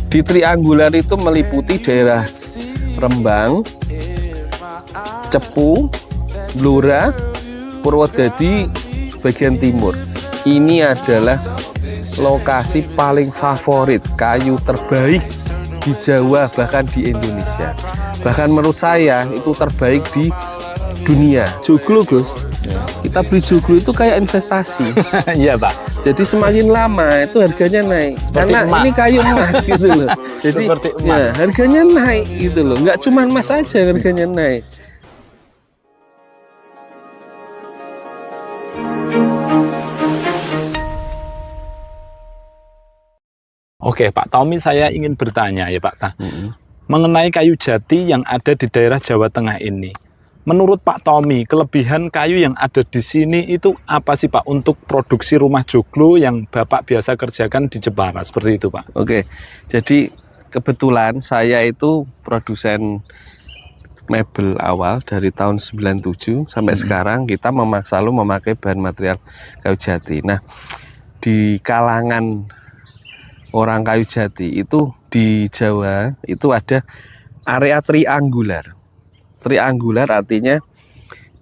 Di triangular itu meliputi daerah Rembang, Cepu, Blora, Purwodadi bagian timur. Ini adalah lokasi paling favorit kayu terbaik di Jawa, bahkan di Indonesia. Bahkan menurut saya itu terbaik di dunia. Joglo, Gus. Kita beli joglo itu kayak investasi. Iya, Pak. Jadi semakin lama itu harganya naik. Seperti Karena emas. ini kayu emas gitu loh. Jadi Seperti emas. ya, harganya naik gitu loh. Nggak cuma emas saja harganya naik. Oke, Pak Tommy, saya ingin bertanya ya, Pak. Mengenai kayu jati yang ada di daerah Jawa Tengah ini. Menurut Pak Tommy, kelebihan kayu yang ada di sini itu apa sih, Pak, untuk produksi rumah joglo yang Bapak biasa kerjakan di Jepara, seperti itu, Pak? Oke, jadi kebetulan saya itu produsen mebel awal dari tahun 97 sampai sekarang kita selalu memakai bahan material kayu jati. Nah, di kalangan orang kayu jati itu di Jawa itu ada area triangular. Triangular artinya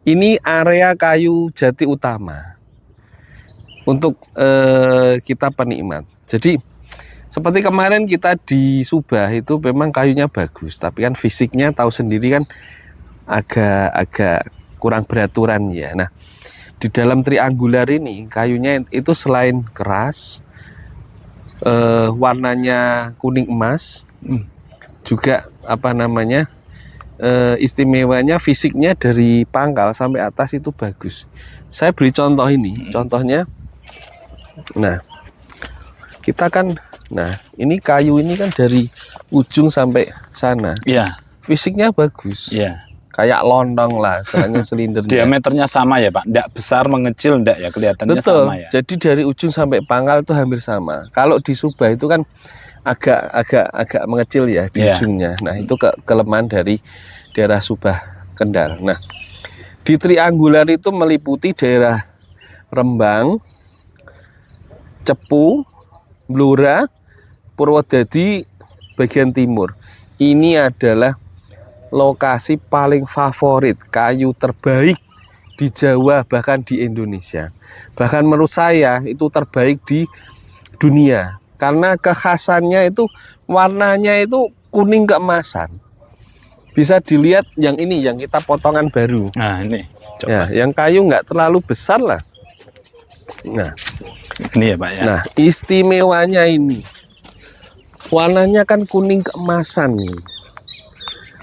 ini area kayu jati utama untuk kita penikmat. Jadi seperti kemarin kita di Subah itu memang kayunya bagus, tapi kan fisiknya tahu sendiri kan agak kurang beraturan ya. Nah, di dalam triangular ini kayunya itu selain keras, warnanya kuning emas, juga istimewanya fisiknya dari pangkal sampai atas itu bagus. Saya beri contoh ini, contohnya, nah kita kan, nah ini kayu ini kan dari ujung sampai sana, Iya. fisiknya bagus, Iya. kayak lontong lah, soalnya silindernya. Diameternya sama ya, Pak? Nggak besar mengecil, nggak ya? Kelihatannya Betul, sama ya? jadi dari ujung sampai pangkal itu hampir sama. Kalau di Subah itu kan agak mengecil ya di ujungnya. Nah, itu kelemahan dari daerah Subah Kendal. Nah, di triangular itu meliputi daerah Rembang, Cepu, Blora, Purwodadi bagian timur. Ini adalah lokasi paling favorit kayu terbaik di Jawa, bahkan di Indonesia. Bahkan menurut saya itu terbaik di dunia. Karena kekhasannya itu warnanya itu kuning keemasan. Bisa dilihat yang ini, yang kita potongan baru. Nah, ini. Coba. Ya, yang kayu nggak terlalu besar lah. Nah, Ini ya, Pak ya. nah istimewanya ini warnanya kan kuning keemasan nih.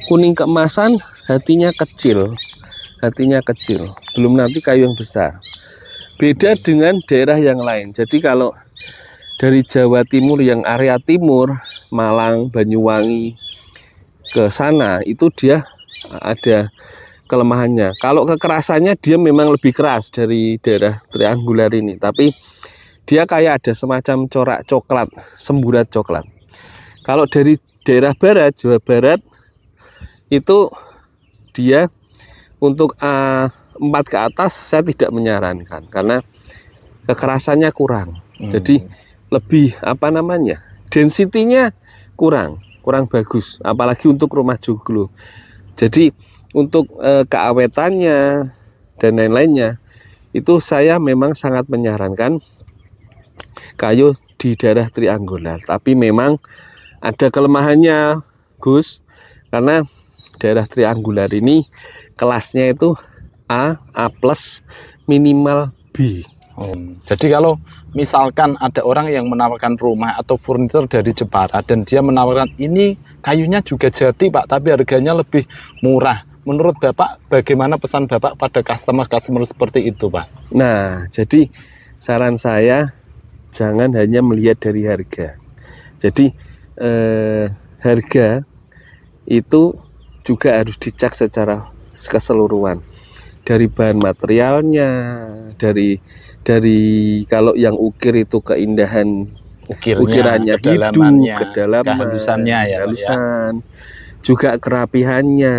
Kuning keemasan, hatinya kecil. Hatinya kecil. Belum nanti kayu yang besar. Beda dengan daerah yang lain. Jadi kalau dari Jawa Timur yang area timur, Malang, Banyuwangi ke sana itu dia ada kelemahannya. Kalau kekerasannya dia memang lebih keras dari daerah triangular ini, tapi dia kayak ada semacam corak coklat, semburat coklat. Kalau dari daerah barat, Jawa Barat itu dia untuk A4 ke atas saya tidak menyarankan karena kekerasannya kurang. Jadi lebih density-nya kurang bagus, apalagi untuk rumah joglo. Jadi untuk keawetannya dan lain-lainnya itu saya memang sangat menyarankan kayu di daerah triangular. Tapi memang ada kelemahannya, Gus, karena daerah triangular ini kelasnya itu A plus, minimal B. Jadi kalau misalkan ada orang yang menawarkan rumah atau furnitur dari Jepara dan dia menawarkan ini kayunya juga jati, Pak, tapi harganya lebih murah. Menurut Bapak, bagaimana pesan Bapak pada customer seperti itu, Pak? Nah, jadi saran saya jangan hanya melihat dari harga. Jadi harga itu juga harus dicek secara keseluruhan. Dari bahan materialnya, dari kalau yang ukir itu keindahan ukirannya, hidup, kedalaman, kehalusannya ya, kehalusan, juga kerapihannya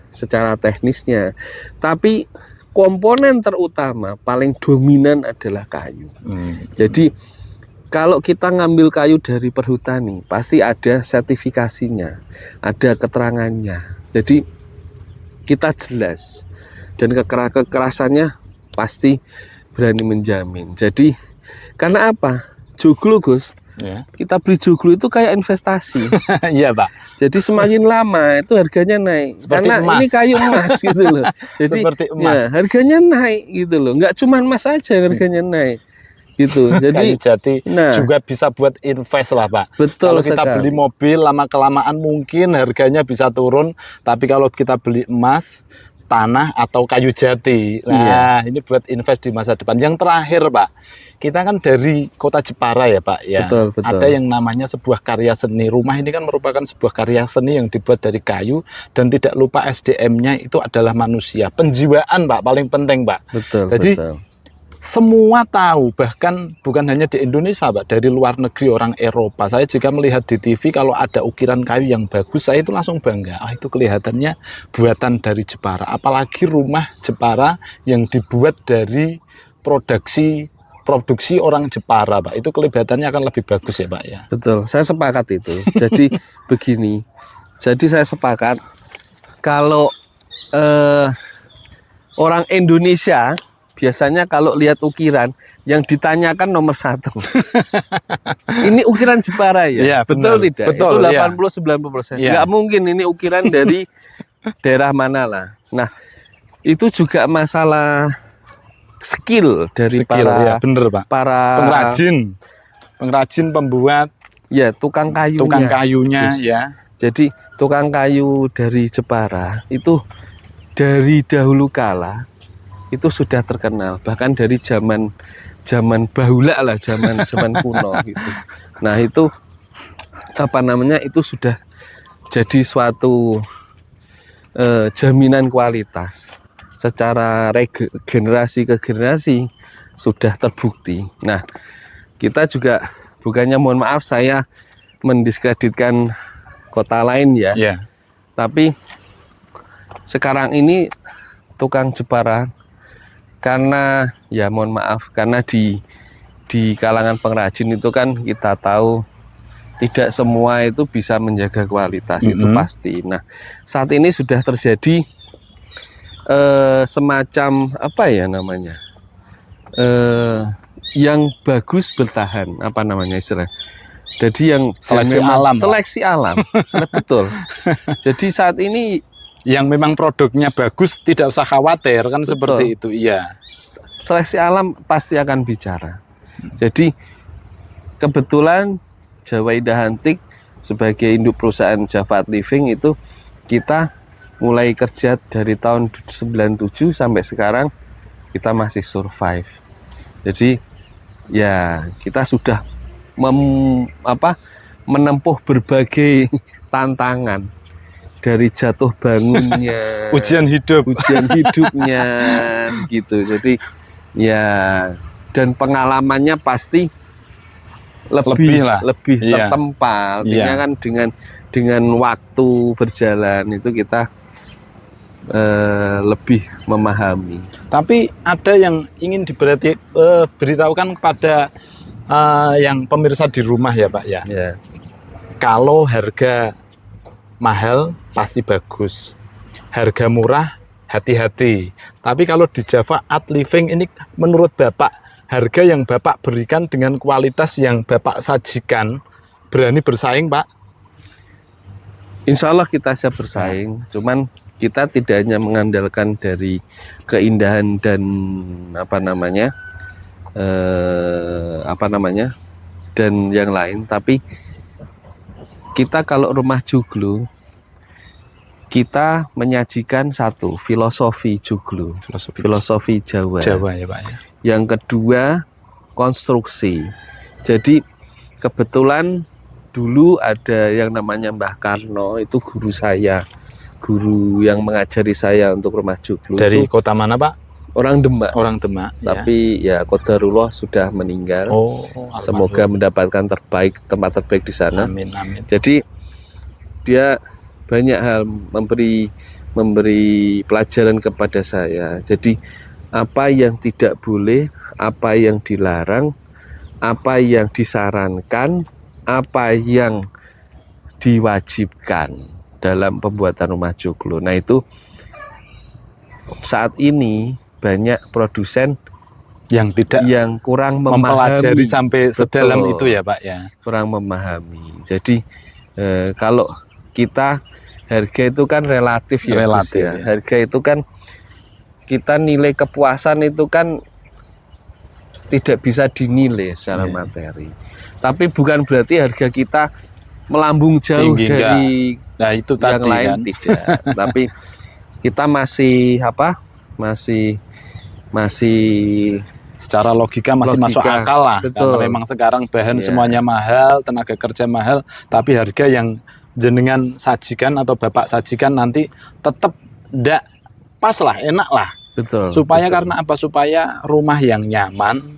secara teknisnya. Tapi komponen terutama paling dominan adalah kayu. Jadi Kalau kita ngambil kayu dari perhutani, pasti ada sertifikasinya, ada keterangannya. Jadi kita jelas, dan kekerasannya pasti berani menjamin. Jadi karena apa? Joglo, Gus. Ya. Kita beli joglo itu kayak investasi. Iya, Pak. Jadi semakin lama itu harganya naik. Seperti Karena emas. ini kayu emas gitu loh. Jadi Seperti emas. ya, harganya naik gitu loh. Nggak cuma emas saja harganya naik. Gitu. Jadi Kayu jati nah, juga bisa buat invest lah, Pak. betul Kalau kita sekali. beli mobil lama-kelamaan mungkin harganya bisa turun, tapi kalau kita beli emas, tanah atau kayu jati, nah ini buat invest di masa depan. Yang terakhir, Pak, kita kan dari kota Jepara ya, Pak ya. Betul, betul. Ada yang namanya sebuah karya seni. Rumah ini kan merupakan sebuah karya seni yang dibuat dari kayu, dan tidak lupa SDM-nya itu adalah manusia. Penjiwaan, Pak, paling penting, Pak. Betul, Jadi betul. semua tahu, bahkan bukan hanya di Indonesia, Pak, dari luar negeri, orang Eropa. Saya juga melihat di TV kalau ada ukiran kayu yang bagus, saya itu langsung bangga. Ah, itu kelihatannya buatan dari Jepara. Apalagi rumah Jepara yang dibuat dari produksi orang Jepara, Pak. Itu kelihatannya akan lebih bagus ya, Pak ya. Betul, saya sepakat itu. Jadi begini. Jadi saya sepakat kalau orang Indonesia biasanya kalau lihat ukiran yang ditanyakan nomor satu. Ini ukiran Jepara ya? Iya, Betul benar. tidak? Betul, itu iya. 80-90%. Iya. Nggak mungkin ini ukiran dari daerah mana lah. Nah, itu juga masalah skill dari Skill, ya, para bener, Pak. para Pengrajin, pembuat, ya tukang kayunya. tukang kayunya, Yes. ya. Jadi tukang kayu dari Jepara itu dari dahulu kala itu sudah terkenal, bahkan dari zaman bahula lah, zaman kuno gitu. Nah itu apa namanya, itu sudah jadi suatu jaminan kualitas secara generasi ke generasi sudah terbukti. Nah kita juga bukannya, mohon maaf saya mendiskreditkan kota lain ya, Ya. tapi sekarang ini tukang Jepara, karena ya mohon maaf, karena di kalangan pengrajin itu kan kita tahu tidak semua itu bisa menjaga kualitas, itu pasti. Nah saat ini sudah terjadi semacam apa ya namanya, yang bagus bertahan, apa namanya istilah. Jadi yang Seleksi memang alam, Pak. seleksi alam, betul. Jadi saat ini Yang memang produknya bagus, tidak usah khawatir, kan Betul. seperti itu. Iya. seleksi alam pasti akan bicara. Jadi kebetulan Jawa Indah Antik sebagai induk perusahaan Java Art Living itu kita mulai kerja dari tahun 97 sampai sekarang kita masih survive. Jadi ya kita sudah menempuh berbagai tantangan, dari jatuh bangunnya, Ujian hidupnya gitu. Jadi ya, dan pengalamannya pasti lebih Lebih lah. Iya. tertempa. Artinya Iya. kan dengan waktu berjalan itu kita lebih memahami. Tapi ada yang ingin beritahukan kepada yang pemirsa di rumah ya, Pak ya. Ya. Kalau harga mahal pasti bagus, harga murah hati-hati. Tapi kalau di Java Art Living ini, menurut Bapak, harga yang Bapak berikan dengan kualitas yang Bapak sajikan berani bersaing, Pak? Insya Allah kita siap bersaing. Cuman kita tidak hanya mengandalkan dari keindahan dan apa namanya dan yang lain, tapi kita kalau rumah joglo, kita menyajikan satu filosofi joglo, filosofi Jawa. Jawa ya, Pak ya. Yang kedua konstruksi. Jadi kebetulan dulu ada yang namanya Mbah Karno, itu guru saya, guru yang mengajari saya untuk rumah joglo. Dari Itu kota mana, Pak? orang Demak. Orang Demak. Tapi ya qadarullah sudah meninggal. Oh, Semoga mendapatkan tempat terbaik di sana. amin, amin. Jadi dia banyak hal memberi pelajaran kepada saya. Jadi apa yang tidak boleh, apa yang dilarang, apa yang disarankan, apa yang diwajibkan dalam pembuatan rumah joglo. Nah itu saat ini banyak produsen yang tidak yang kurang mempelajari memahami sampai sedalam Betul. itu ya Pak ya. Kurang memahami. Jadi kalau kita harga itu kan relatif ya, Gus, Relatif, ya. ya. Harga itu kan kita nilai kepuasan itu kan tidak bisa dinilai secara materi. Tapi bukan berarti harga kita melambung jauh Tinggi, dari Nah itu yang tadi lain kan. tidak. Tapi kita masih masih Secara logika masih masuk Logika, akal lah. betul. Karena memang sekarang bahan Iya. semuanya mahal, tenaga kerja mahal, tapi harga yang jenengan sajikan atau Bapak sajikan nanti tetap ndak pas lah, enak lah. betul. Supaya betul. karena apa? Supaya rumah yang nyaman,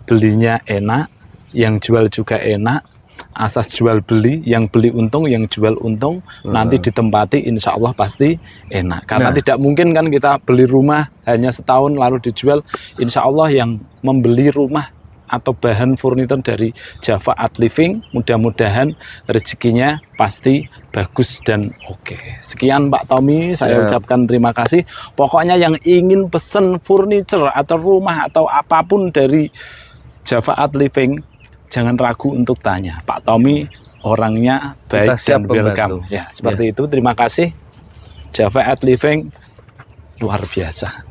belinya enak, yang jual juga enak, asas jual beli, yang beli untung, yang jual untung, nanti ditempati insya Allah pasti enak. Karena Nah. tidak mungkin kan kita beli rumah hanya setahun lalu dijual. Insya Allah yang membeli rumah atau bahan furnitur dari Java Art Living, mudah-mudahan rezekinya pasti bagus dan oke. Sekian Pak Tommy, saya Siap. ucapkan terima kasih. Pokoknya yang ingin pesen furniture atau rumah atau apapun dari Java Art Living, jangan ragu untuk tanya. Pak Tommy orangnya baik Kita siap dan welcome. membantu. Ya, seperti itu. Terima kasih. Java Art Living luar biasa.